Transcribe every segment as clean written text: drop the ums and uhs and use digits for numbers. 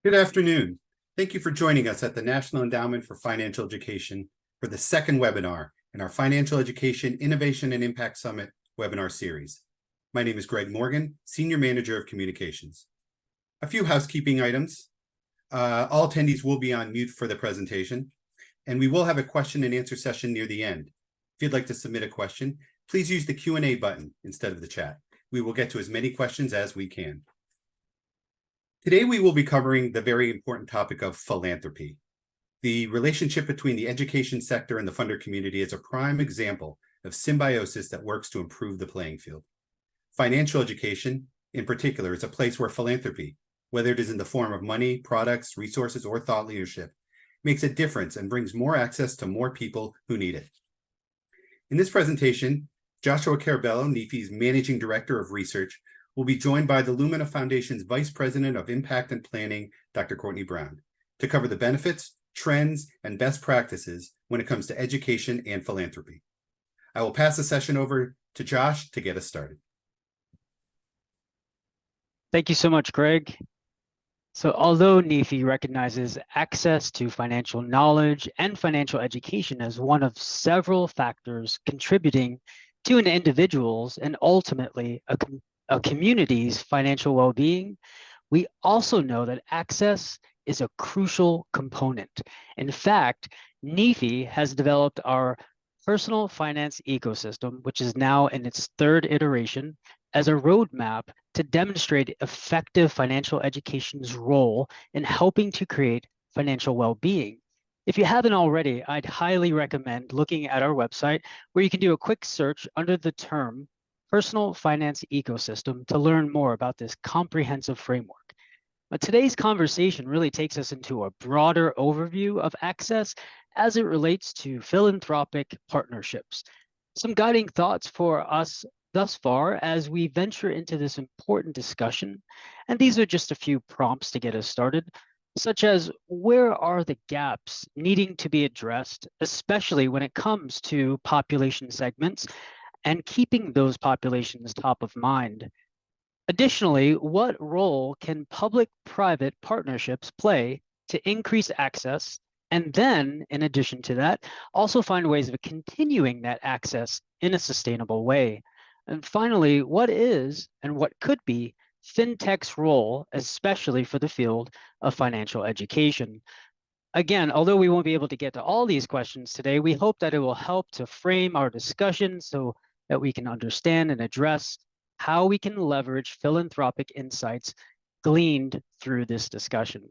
Good afternoon. Thank you for joining us at the National Endowment for Financial Education for the second webinar in our Financial Education Innovation and Impact Summit webinar series. My name is Greg Morgan, Senior Manager of Communications. A few housekeeping items. All attendees will be on mute for the presentation, and we will have a question and answer session near the end. If you'd like to submit a question, please use the Q&A button instead of the chat. We will get to as many questions as we can. Today, we will be covering the very important topic of philanthropy. The relationship between the education sector and the funder community is a prime example of symbiosis that works to improve the playing field. Financial education, in particular, is a place where philanthropy, whether it is in the form of money, products, resources, or thought leadership, makes a difference and brings more access to more people who need it. In this presentation, Joshua Carabello, NEFE's Managing Director of Research, will be joined by the Lumina Foundation's Vice President of Impact and Planning, Dr. Courtney Brown, to cover the benefits, trends, and best practices when it comes to education and philanthropy. I will pass the session over to Josh to get us started. Thank you so much, Greg. So although NEFE recognizes access to financial knowledge and financial education as one of several factors contributing to an individual's and ultimately a community's financial well-being, we also know that access is a crucial component. In fact, NEFE has developed our personal finance ecosystem, which is now in its third iteration, as a roadmap to demonstrate effective financial education's role in helping to create financial well-being. If you haven't already, I'd highly recommend looking at our website, where you can do a quick search under the term personal finance ecosystem to learn more about this comprehensive framework. But today's conversation really takes us into a broader overview of access as it relates to philanthropic partnerships. Some guiding thoughts for us thus far as we venture into this important discussion, and these are just a few prompts to get us started, such as where are the gaps needing to be addressed, especially when it comes to population segments, and keeping those populations top of mind. Additionally, what role can public-private partnerships play to increase access? And then, in addition to that, also find ways of continuing that access in a sustainable way. And finally, what is and what could be FinTech's role, especially for the field of financial education? Again, although we won't be able to get to all these questions today, we hope that it will help to frame our discussion so that we can understand and address how we can leverage philanthropic insights gleaned through this discussion.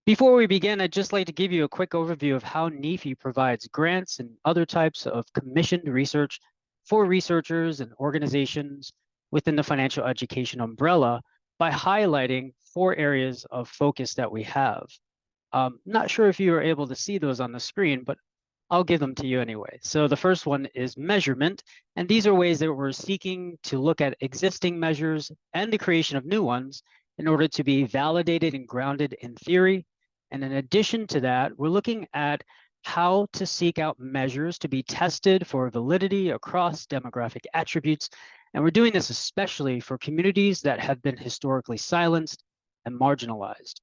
Before we begin, I'd just like to give you a quick overview of how NEFE provides grants and other types of commissioned research for researchers and organizations within the financial education umbrella by highlighting 4 areas of focus that we have. Not sure if you are able to see those on the screen, but I'll give them to you anyway. So the first one is measurement, and these are ways that we're seeking to look at existing measures and the creation of new ones in order to be validated and grounded in theory. And in addition to that, we're looking at how to seek out measures to be tested for validity across demographic attributes. And we're doing this especially for communities that have been historically silenced and marginalized.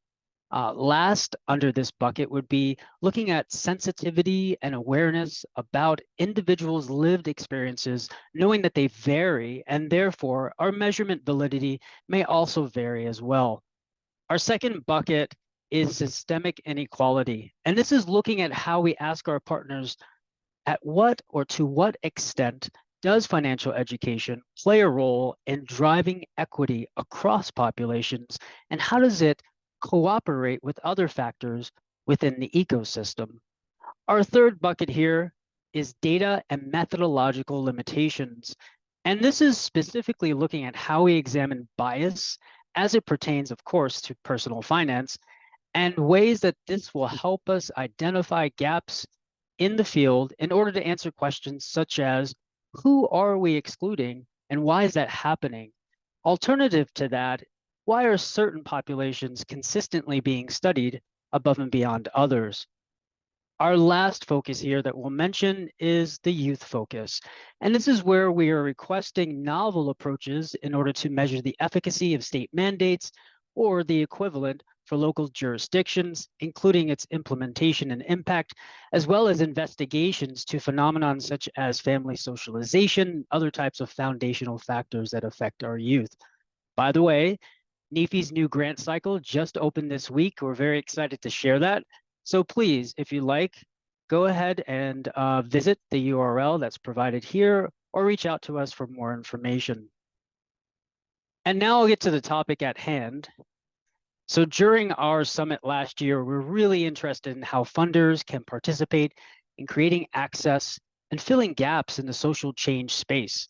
Last, under this bucket, would be looking at sensitivity and awareness about individuals' lived experiences, knowing that they vary, and therefore our measurement validity may also vary as well. Our second bucket is systemic inequality, and this is looking at how we ask our partners at what or to what extent does financial education play a role in driving equity across populations, and how does it cooperate with other factors within the ecosystem. Our third bucket here is data and methodological limitations. And this is specifically looking at how we examine bias as it pertains, of course, to personal finance, and ways that this will help us identify gaps in the field in order to answer questions such as, who are we excluding and why is that happening? Alternative to that, why are certain populations consistently being studied above and beyond others? Our last focus here that we'll mention is the youth focus. And this is where we are requesting novel approaches in order to measure the efficacy of state mandates or the equivalent for local jurisdictions, including its implementation and impact, as well as investigations to phenomena such as family socialization, other types of foundational factors that affect our youth. By the way, NEFE's new grant cycle just opened this week. We're very excited to share that. So please, if you like, go ahead and visit the URL that's provided here or reach out to us for more information. And now I'll get to the topic at hand. So during our summit last year, we're really interested in how funders can participate in creating access and filling gaps in the social change space.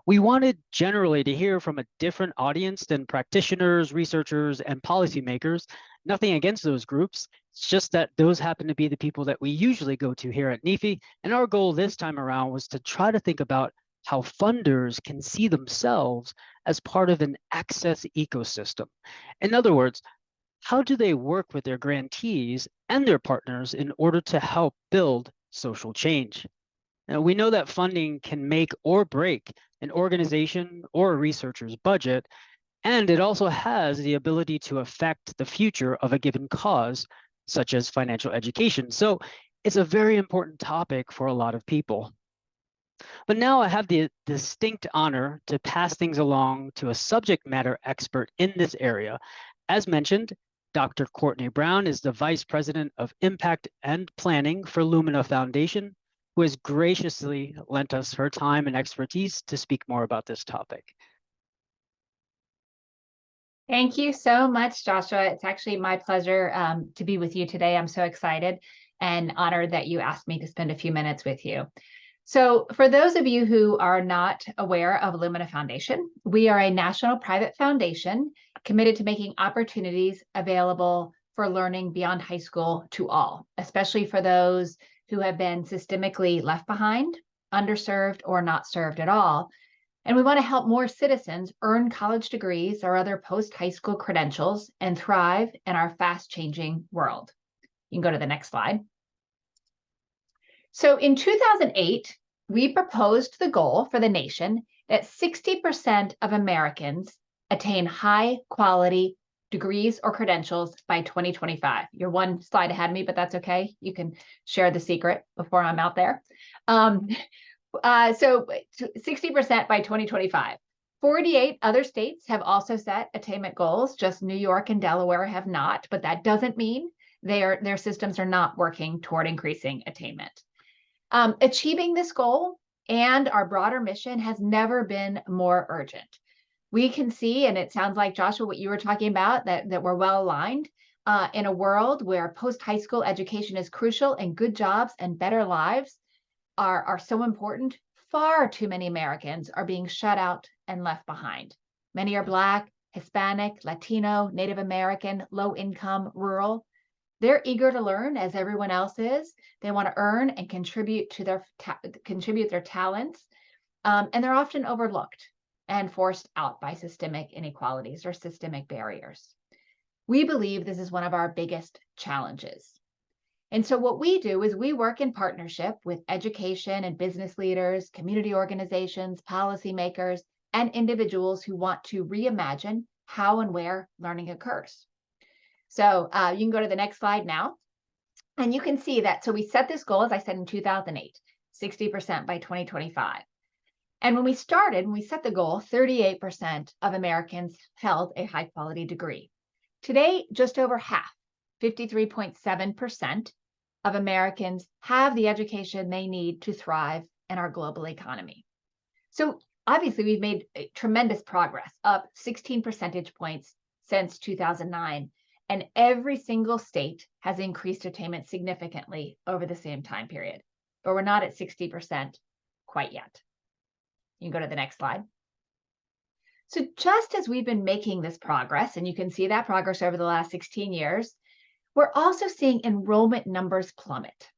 We wanted generally to hear from a different audience than practitioners, researchers, and policymakers. Nothing against those groups. It's just that those happen to be the people that we usually go to here at NEFE. And our goal this time around was to try to think about how funders can see themselves as part of an access ecosystem. In other words, how do they work with their grantees and their partners in order to help build social change? Now, we know that funding can make or break an organization or a researcher's budget, and it also has the ability to affect the future of a given cause, such as financial education. So it's a very important topic for a lot of people. But now I have the distinct honor to pass things along to a subject matter expert in this area. As mentioned, Dr. Courtney Brown is the Vice President of Impact and Planning for Lumina Foundation, who has graciously lent us her time and expertise to speak more about this topic. Thank you so much, Joshua. It's actually my pleasure to be with you today. I'm so excited and honored that you asked me to spend a few minutes with you. So for those of you who are not aware of Lumina Foundation, we are a national private foundation committed to making opportunities available for learning beyond high school to all, especially for those who have been systemically left behind, underserved, or not served at all. And we want to help more citizens earn college degrees or other post-high school credentials and thrive in our fast-changing world. You can go to the next slide. So in 2008, we proposed the goal for the nation that 60% of Americans attain high-quality degrees or credentials by 2025. You're one slide ahead of me, but that's okay. You can share the secret before I'm out there. So 60% by 2025. 48 other states have also set attainment goals. Just New York and Delaware have not, but that doesn't mean their systems are not working toward increasing attainment. Achieving this goal and our broader mission has never been more urgent. We can see, and it sounds like, Joshua, what you were talking about, that we're well aligned in a world where post-high school education is crucial and good jobs and better lives are so important. Far too many Americans are being shut out and left behind. Many are Black, Hispanic, Latino, Native American, low income, rural. They're eager to learn as everyone else is. They want to earn and contribute their talents, and they're often overlooked and forced out by systemic inequalities or systemic barriers. We believe this is one of our biggest challenges. And so what we do is we work in partnership with education and business leaders, community organizations, policymakers, and individuals who want to reimagine how and where learning occurs. So you can go to the next slide now. And you can see that, so we set this goal, as I said, in 2008, 60% by 2025. And when we set the goal, 38% of Americans held a high quality degree. Today, just over half, 53.7% of Americans have the education they need to thrive in our global economy. So obviously we've made tremendous progress, up 16 percentage points since 2009. And every single state has increased attainment significantly over the same time period, but we're not at 60% quite yet. You can go to the next slide. So just as we've been making this progress, and you can see that progress over the last 16 years, we're also seeing enrollment numbers plummet.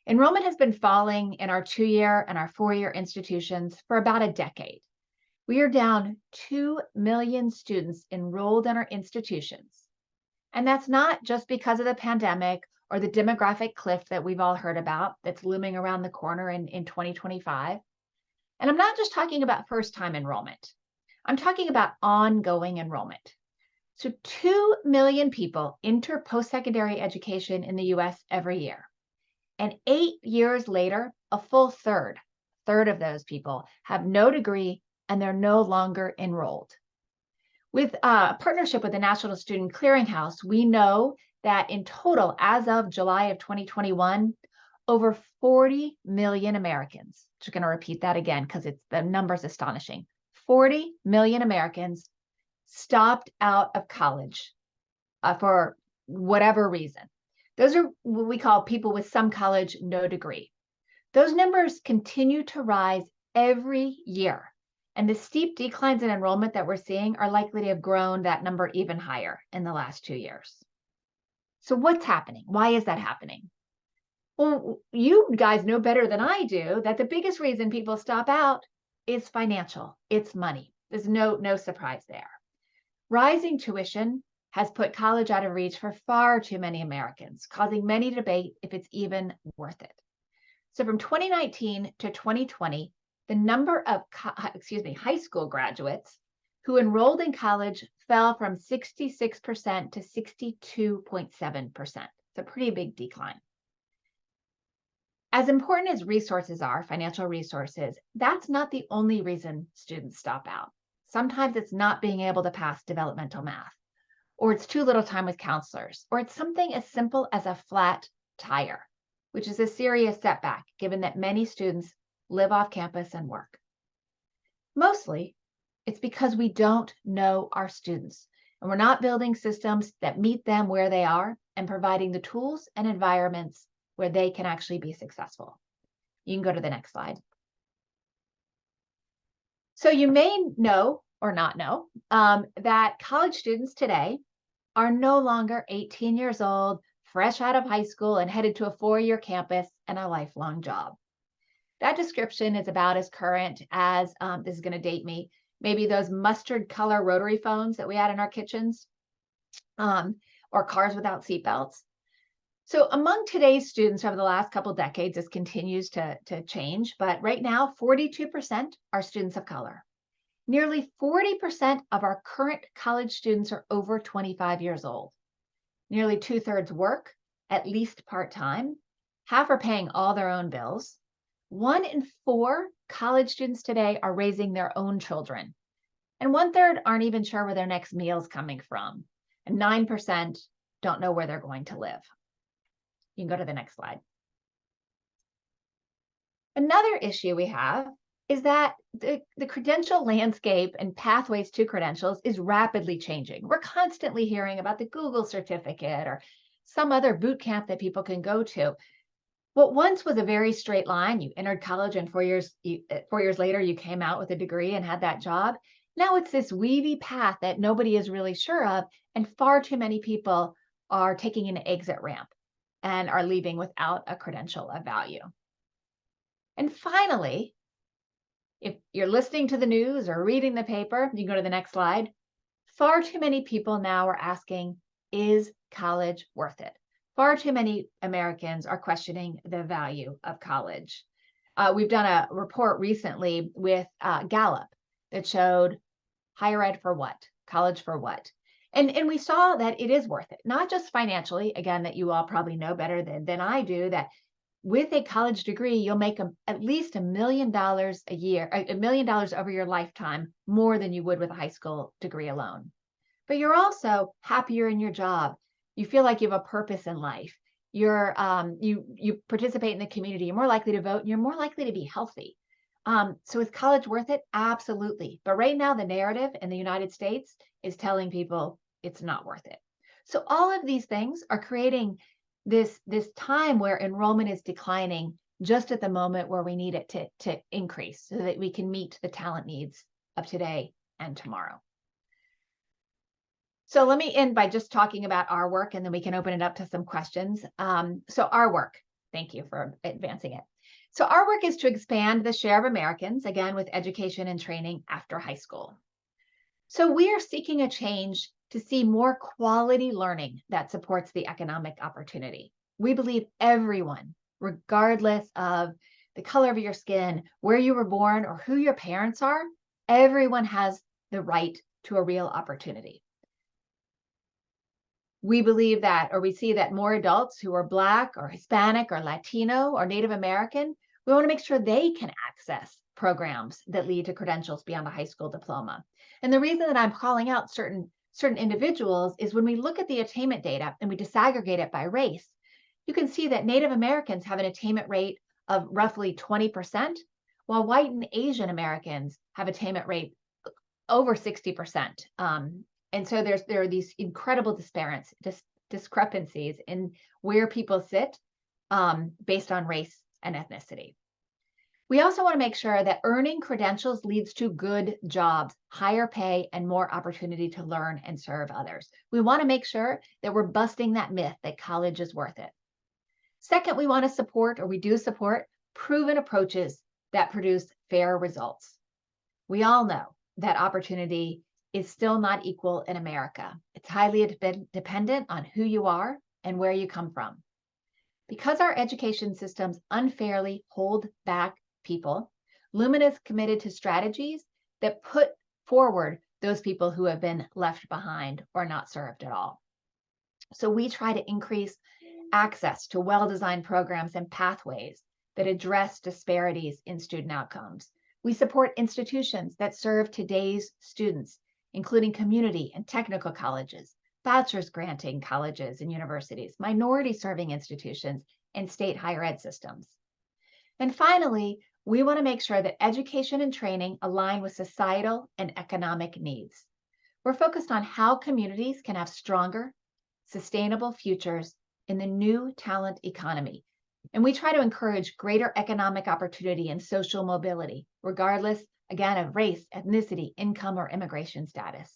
Enrollment has been falling in our 2-year and our 4-year institutions for about a decade. We are down 2 million students enrolled in our institutions. And that's not just because of the pandemic or the demographic cliff that we've all heard about that's looming around the corner in 2025. And I'm not just talking about first-time enrollment. I'm talking about ongoing enrollment. So 2 million people enter post-secondary education in the US every year. And 8 years later, a full third of those people have no degree and they're no longer enrolled. With a partnership with the National Student Clearinghouse, we know that in total, as of July of 2021, over 40 million Americans, just going to repeat that again because the number's astonishing, 40 million Americans stopped out of college for whatever reason. Those are what we call people with some college, no degree. Those numbers continue to rise every year. And the steep declines in enrollment that we're seeing are likely to have grown that number even higher in the last 2 years. So what's happening? Why is that happening? Well, you guys know better than I do that the biggest reason people stop out is financial. It's money. There's no surprise there. Rising tuition has put college out of reach for far too many Americans, causing many to debate if it's even worth it. So from 2019 to 2020, the number of high school graduates who enrolled in college fell from 66% to 62.7%. It's a pretty big decline. As important as resources are, financial resources, that's not the only reason students stop out. Sometimes it's not being able to pass developmental math, or it's too little time with counselors, or it's something as simple as a flat tire, which is a serious setback given that many students live off campus and work. Mostly, it's because we don't know our students, and we're not building systems that meet them where they are and providing the tools and environments where they can actually be successful. You can go to the next slide. So you may know or not know that college students today are no longer 18 years old, fresh out of high school and headed to a 4-year campus and a lifelong job. That description is about as current as, this is going to date me, maybe those mustard color rotary phones that we had in our kitchens, or cars without seatbelts. So among today's students over the last couple decades, this continues to change, but right now, 42% are students of color. Nearly 40% of our current college students are over 25 years old. Nearly 2/3 work, at least part-time. Half are paying all their own bills. 1 in 4 college students today are raising their own children. And 1/3 aren't even sure where their next meal's coming from. And 9% don't know where they're going to live. You can go to the next slide. Another issue we have is that the credential landscape and pathways to credentials is rapidly changing. We're constantly hearing about the Google certificate or some other boot camp that people can go to. What once was a very straight line, you entered college and 4 years later, you came out with a degree and had that job. Now it's this weavy path that nobody is really sure of, and far too many people are taking an exit ramp and are leaving without a credential of value. And finally, if you're listening to the news or reading the paper, you can go to the next slide. Far too many people now are asking, is college worth it? Far too many Americans are questioning the value of college. We've done a report recently with Gallup that showed higher ed for what? College for what? And we saw that it is worth it, not just financially, again, that you all probably know better than I do, that with a college degree, you'll make at least $1 million a year, $1 million over your lifetime, more than you would with a high school degree alone. But you're also happier in your job. You feel like you have a purpose in life. You participate in the community. You're more likely to vote, and you're more likely to be healthy. So is college worth it? Absolutely. But right now, the narrative in the United States is telling people it's not worth it. So all of these things are creating this time where enrollment is declining just at the moment where we need it to increase so that we can meet the talent needs of today and tomorrow. So let me end by just talking about our work, and then we can open it up to some questions. So our work, thank you for advancing it. So our work is to expand the share of Americans, again, with education and training after high school. So we are seeking a change to see more quality learning that supports the economic opportunity. We believe everyone, regardless of the color of your skin, where you were born, or who your parents are, everyone has the right to a real opportunity. We believe that, or we see that more adults who are Black or Hispanic or Latino or Native American, we want to make sure they can access programs that lead to credentials beyond a high school diploma. And the reason that I'm calling out certain individuals is when we look at the attainment data and we disaggregate it by race, you can see that Native Americans have an attainment rate of roughly 20%, while white and Asian Americans have attainment rate over 60%. And so there are these incredible discrepancies in where people sit based on race and ethnicity. We also want to make sure that earning credentials leads to good jobs, higher pay, and more opportunity to learn and serve others. We want to make sure that we're busting that myth that college is worth it. Second, we want to support, or we do support, proven approaches that produce fair results. We all know that opportunity is still not equal in America. It's highly dependent on who you are and where you come from. Because our education systems unfairly hold back people, Lumina is committed to strategies that put forward those people who have been left behind or not served at all. So we try to increase access to well-designed programs and pathways that address disparities in student outcomes. We support institutions that serve today's students, including community and technical colleges, bachelor's granting colleges and universities, minority serving institutions, and state higher ed systems. And finally, we want to make sure that education and training align with societal and economic needs. We're focused on how communities can have stronger, sustainable futures in the new talent economy. And we try to encourage greater economic opportunity and social mobility, regardless, again, of race, ethnicity, income, or immigration status.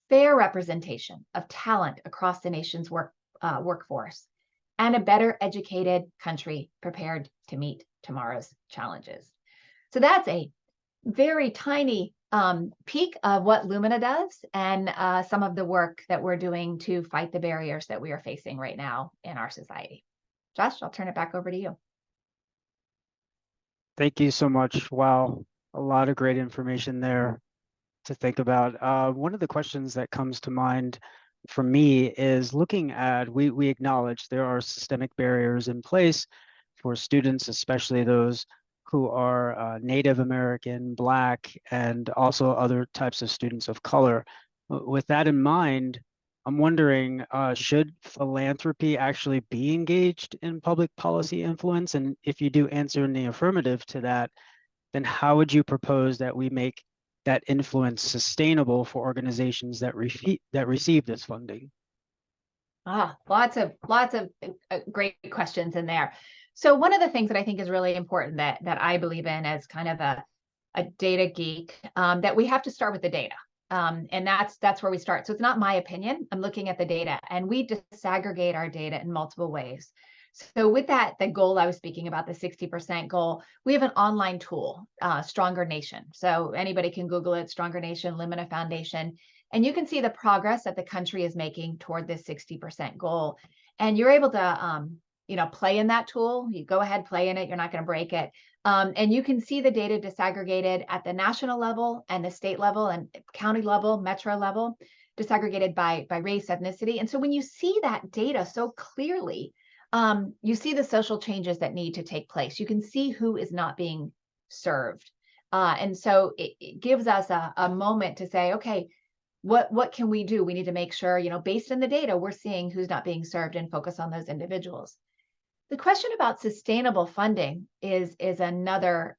Fair representation of talent across the nation's workforce, and a better educated country prepared to meet tomorrow's challenges. So that's a very tiny peek of what Lumina does and some of the work that we're doing to fight the barriers that we are facing right now in our society. Josh, I'll turn it back over to you. Thank you so much. Wow, a lot of great information there to think about. One of the questions that comes to mind for me is looking at, we acknowledge there are systemic barriers in place for students, especially those who are Native American, Black, and also other types of students of color. With that in mind, I'm wondering, should philanthropy actually be engaged in public policy influence? And if you do answer in the affirmative to that, then how would you propose that we make that influence sustainable for organizations that receive this funding? Lots of great questions in there. So one of the things that I think is really important that I believe in as kind of a data geek, that we have to start with the data. And that's where we start. So it's not my opinion. I'm looking at the data, and we disaggregate our data in multiple ways. So with that, the goal I was speaking about, the 60% goal, we have an online tool, Stronger Nation. So anybody can Google it, Stronger Nation, Lumina Foundation, and you can see the progress that the country is making toward this 60% goal. And you're able to, play in that tool. You go ahead, play in it. You're not going to break it. And you can see the data disaggregated at the national level and the state level and county level, metro level, disaggregated by race, ethnicity. And so when you see that data so clearly, you see the social changes that need to take place. You can see who is not being served. And so it gives us a moment to say, okay, what can we do? We need to make sure, based on the data, we're seeing who's not being served and focus on those individuals. The question about sustainable funding is another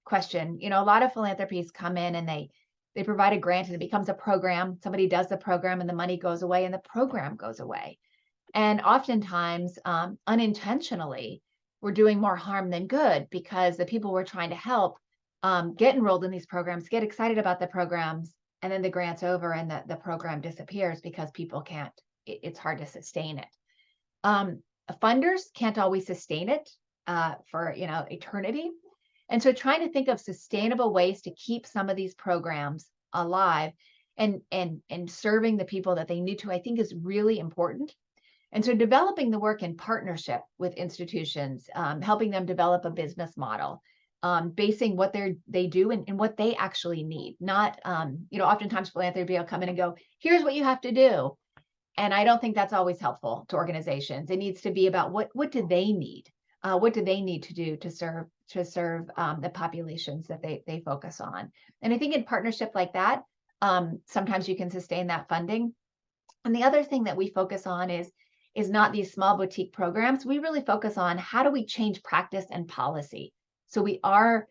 question. A lot of philanthropies come in and they provide a grant and it becomes a program. Somebody does the program and the money goes away and the program goes away. And oftentimes, unintentionally, we're doing more harm than good because the people we're trying to help get enrolled in these programs, get excited about the programs, and then the grant's over and the program disappears because people can't, it's hard to sustain it. Funders can't always sustain it for eternity. And so trying to think of sustainable ways to keep some of these programs alive and serving the people that they need to, I think is really important. And so developing the work in partnership with institutions, helping them develop a business model, basing what they do and what they actually need. Not, oftentimes philanthropy will come in and go, here's what you have to do. And I don't think that's always helpful to organizations. It needs to be about what do they need? What do they need to do to serve the populations that they focus on? And I think in partnership like that, sometimes you can sustain that funding. And the other thing that we focus on is not these small boutique programs. We really focus on how do we change practice and policy. So we are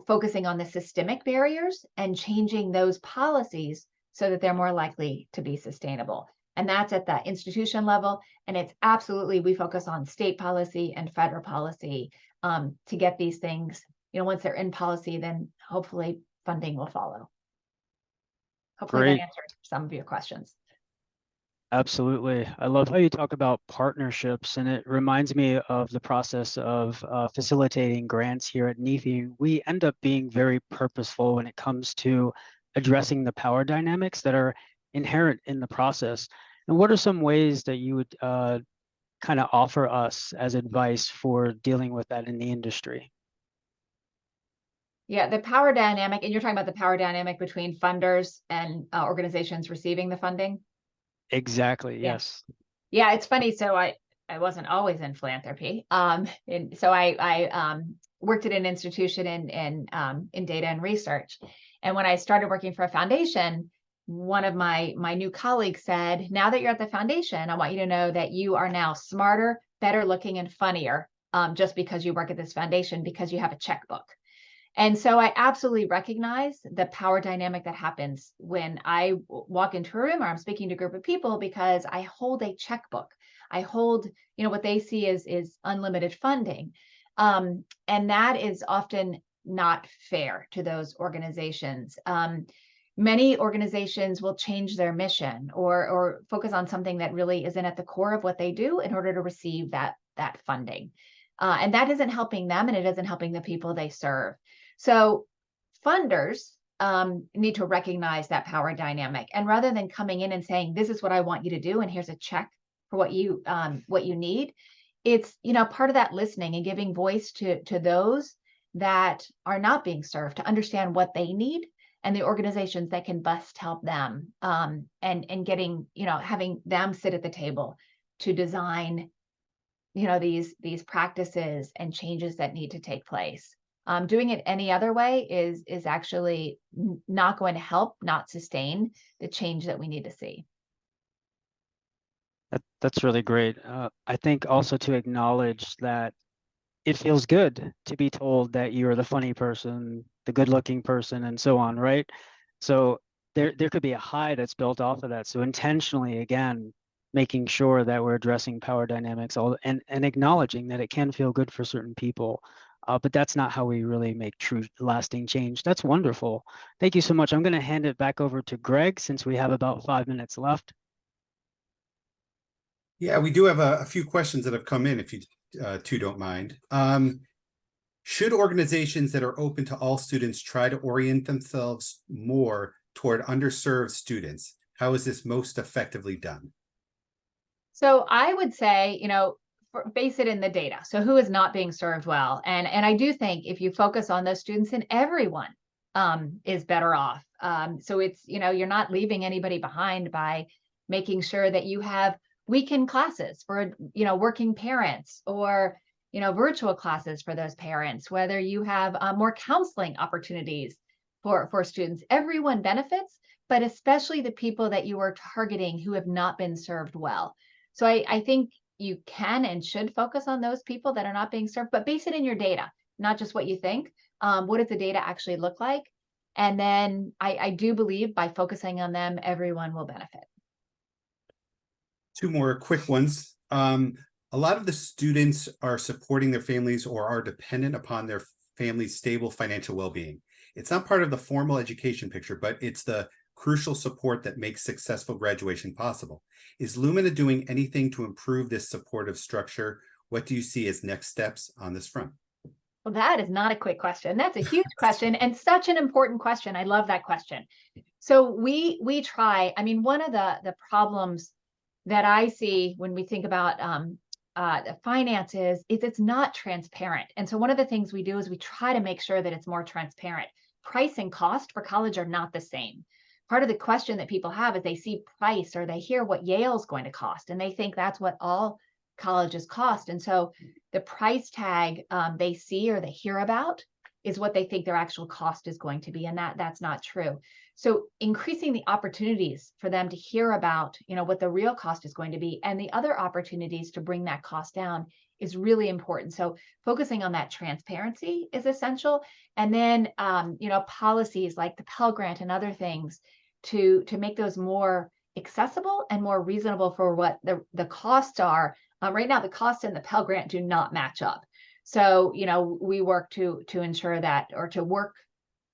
focusing on the systemic barriers and changing those policies so that they're more likely to be sustainable. And that's at the institution level. And it's absolutely, we focus on state policy and federal policy to get these things, once they're in policy, then hopefully funding will follow. Hopefully Great. that answered some of your questions. Absolutely. I love how you talk about partnerships, and it reminds me of the process of facilitating grants here at NEFE. We end up being very purposeful when it comes to addressing the power dynamics that are inherent in the process. And what are some ways that you would kind of offer us as advice for dealing with that in the industry? Yeah, the power dynamic, and you're talking about the power dynamic between funders and organizations receiving the funding? Exactly, Yeah. yes. Yeah, it's funny. So I wasn't always in philanthropy. And so I worked at an institution in data and research. And when I started working for a foundation, one of my new colleagues said, now that you're at the foundation, I want you to know that you are now smarter, better looking, and funnier just because you work at this foundation, because you have a checkbook. And so I absolutely recognize the power dynamic that happens when I walk into a room or I'm speaking to a group of people, because I hold a checkbook. I hold, what they see is unlimited funding. And that is often not fair to those organizations. Many organizations will change their mission or focus on something that really isn't at the core of what they do in order to receive that funding. And that isn't helping them, and it isn't helping the people they serve. So funders need to recognize that power dynamic. And rather than coming in and saying, this is what I want you to do, and here's a check for what you need, it's, part of that listening and giving voice to those that are not being served, to understand what they need and the organizations that can best help them, and getting, having them sit at the table to design, these practices and changes that need to take place. Doing it any other way is actually not going to help, not sustain the change that we need to see. That's really great. I think also to acknowledge that it feels good to be told that you're the funny person, the good-looking person, and so on, right? So there could be a high that's built off of that. So intentionally, again, making sure that we're addressing power dynamics and acknowledging that it can feel good for certain people. But that's not how we really make true lasting change. That's wonderful. Thank you so much. I'm going to hand it back over to Greg since we have about 5 minutes left. Yeah, we do have a few questions that have come in, if you two don't mind. Should organizations that are open to all students try to orient themselves more toward underserved students? How is this most effectively done? So I would say, base it in the data. So who is not being served well? And I do think if you focus on those students, and everyone is better off. So it's, you're not leaving anybody behind by making sure that you have weekend classes for, working parents, or, virtual classes for those parents, whether you have more counseling opportunities for students. Everyone benefits, but especially the people that you are targeting who have not been served well. So I think you can and should focus on those people that are not being served, but base it in your data, not just what you think. What does the data actually look like? And then I do believe by focusing on them, everyone will benefit. Two more quick ones. A lot of the students are supporting their families or are dependent upon their family's stable financial well-being. It's not part of the formal education picture, but it's the crucial support that makes successful graduation possible. Is Lumina doing anything to improve this supportive structure? What do you see as next steps on this front? Well, that is not a quick question. That's a huge question, and such an important question. I love that question. So we try. I mean, one of the problems that I see when we think about the finances is it's not transparent. And so one of the things we do is we try to make sure that it's more transparent. Price and cost for college are not the same. part of the question that people have is they see price or they hear what Yale's going to cost, and they think that's what all colleges cost. And so the price tag they see or they hear about is what they think their actual cost is going to be, and that's not true. So increasing the opportunities for them to hear about, what the real cost is going to be, and the other opportunities to bring that cost down is really important. So focusing on that transparency is essential. And then, policies like the Pell Grant and other things to make those more accessible and more reasonable for what the costs are. Right now, the costs in the Pell Grant do not match up. So, we work to ensure that, or to work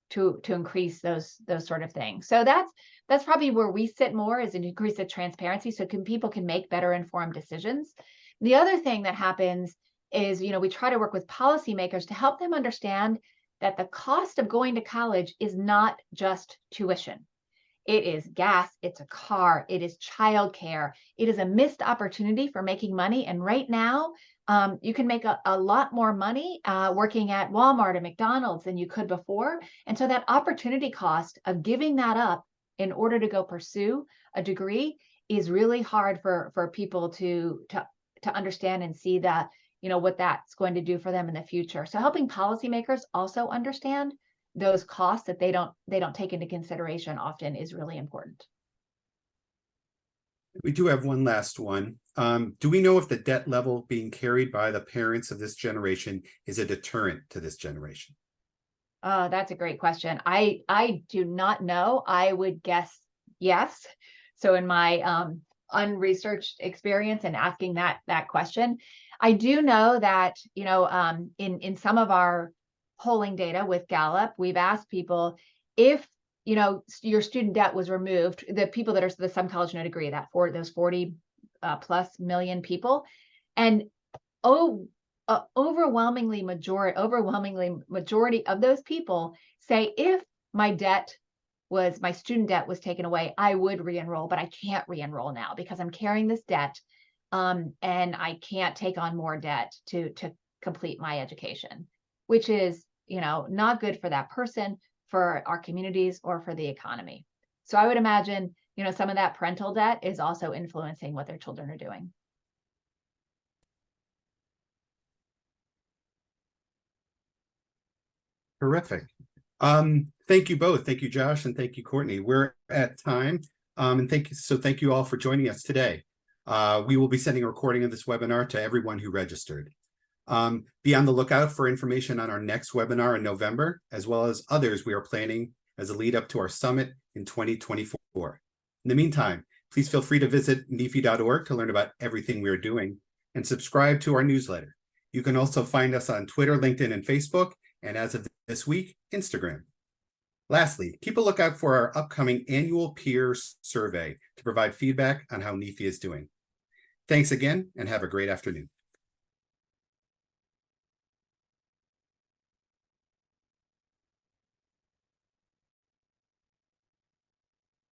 to increase those sort of things. So that's probably where we sit more, is an increase the transparency so people can make better informed decisions. The other thing that happens is, we try to work with policymakers to help them understand that the cost of going to college is not just tuition. It is gas, it's a car, it is childcare, it is a missed opportunity for making money. And right now, you can make a lot more money working at Walmart or McDonald's than you could before. And so that opportunity cost of giving that up in order to go pursue a degree is really hard for people to understand and see that, what that's going to do for them in the future. So helping policymakers also understand those costs that they don't take into consideration often is really important. We do have one last one. Do we know if the debt level being carried by the parents of this generation is a deterrent to this generation? Oh, that's a great question. I do not know. I would guess yes. So in my unresearched experience and asking that question, I do know that, in some of our polling data with Gallup, we've asked people if, your student debt was removed, the people that are the some college no degree, for those 40 plus million people, and overwhelmingly majority of those people say, if my student debt was taken away, I would re-enroll, but I can't re-enroll now because I'm carrying this debt, and I can't take on more debt to complete my education, which is, not good for that person, for our communities, or for the economy. So I would imagine, some of that parental debt is also influencing what their children are doing. Terrific. Thank you both. Thank you, Josh, and thank you, Courtney. We're at time. And thank you all for joining us today. We will be sending a recording of this webinar to everyone who registered. Be on the lookout for information on our next webinar in November, as well as others we are planning as a lead up to our summit in 2024. In the meantime, please feel free to visit NEFE.org to learn about everything we are doing and subscribe to our newsletter. You can also find us on Twitter, LinkedIn, and Facebook, and as of this week, Instagram. Lastly, keep a lookout for our upcoming annual peers survey to provide feedback on how NEFE is doing. Thanks again, and have a great afternoon.